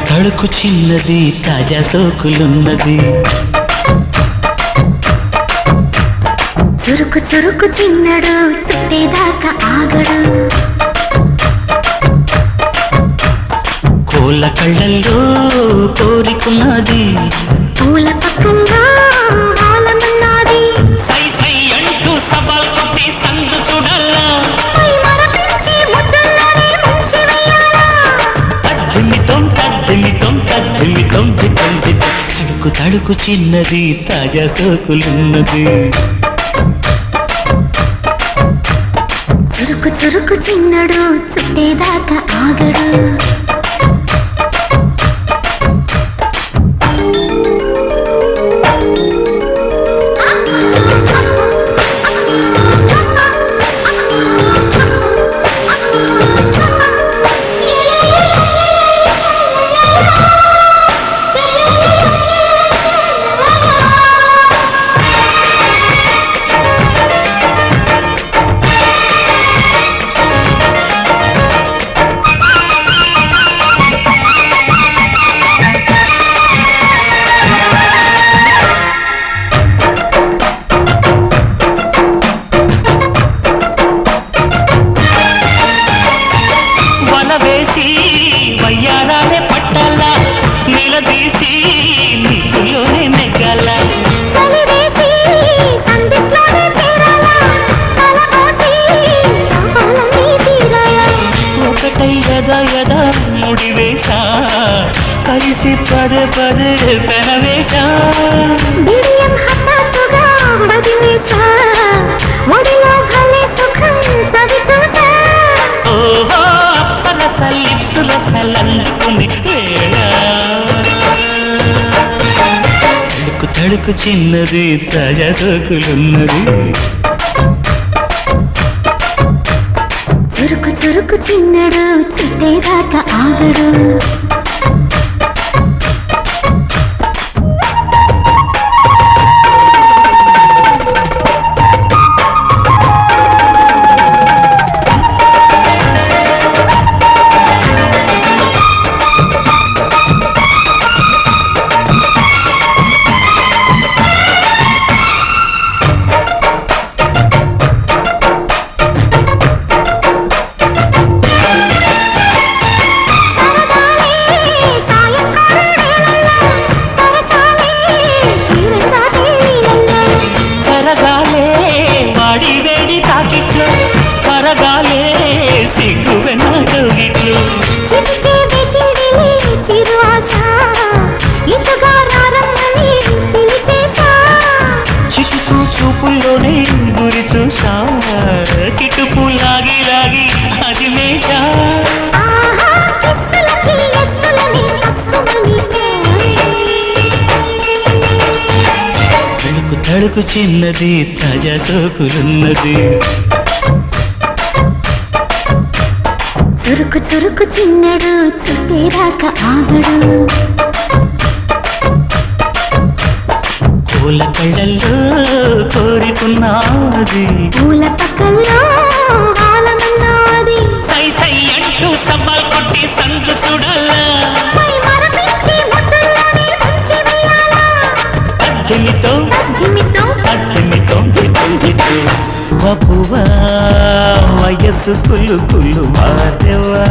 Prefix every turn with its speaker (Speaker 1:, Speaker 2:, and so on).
Speaker 1: తడుకు చిన్నది తాజా సోకులున్నది
Speaker 2: చురుకు చురుకు చిన్నడు చుట్టేదాకా ఆగడు
Speaker 1: కోళ్ళ కళ్ళల్లో కోరికున్నది
Speaker 2: పూల పక్కల్లో ఆలమన్నది
Speaker 1: సై సై అంటూ సవాల్ కొట్టి సందు చూడాలా
Speaker 2: మరపించి ముద్దల్లోనే ముంచి వెయ్యాలా
Speaker 1: తద్దిమితం తద్దిమితం తద్దిమితం దితం దితం తడుకు తడుకు చిన్నది తాజా సోకులున్నది
Speaker 2: చురుకు చురుకు చిన్నడు చుట్టేదాకా ఆగడు
Speaker 1: వయ్యారాలే పట్టాల నిలదీసి నీకులోనే నెగ్గాల ఒకటై యదా యదా ముడివేశ కలిసి పదే పదే పెనవేశ ఓహో అప్సరస లిప్సుల సలందుకుని తడుకు తడుకు చిన్నది తాజా సోకులున్నది
Speaker 2: చురుకు చురుకు చిన్నడు చుట్టేదాకా ఆగడు
Speaker 1: కరగాలే సిగ్గు వెనకగిట్లు
Speaker 2: చిరు ఆశ ఇంతగా రారమ్మని పిలిచేశా
Speaker 1: చిక్కు చూపుల్లోనే గురి చూసా కిటుపు లాగి లాగి అది మేషా తడుకు తడుకు చిన్నది తాజా సోకులున్నది
Speaker 2: చురుకు చురుకు చిన్నడు చుట్టేదాకా ఆగడు
Speaker 1: కోళ్ళ కళ్ళల్లో కోరికున్నది
Speaker 2: పూల పక్కల్లో ఆలమన్నది
Speaker 1: సై సై అంటూ సవాల్ కొట్టి సందు చూడాలా
Speaker 2: మరపించి ముద్దల్లోనే ముంచి వెయ్యాలా
Speaker 1: తద్దిమితో
Speaker 2: తద్దిమితం
Speaker 1: తద్దిమితం దితం దితం వపువా వయసు కులు కులు మాధవా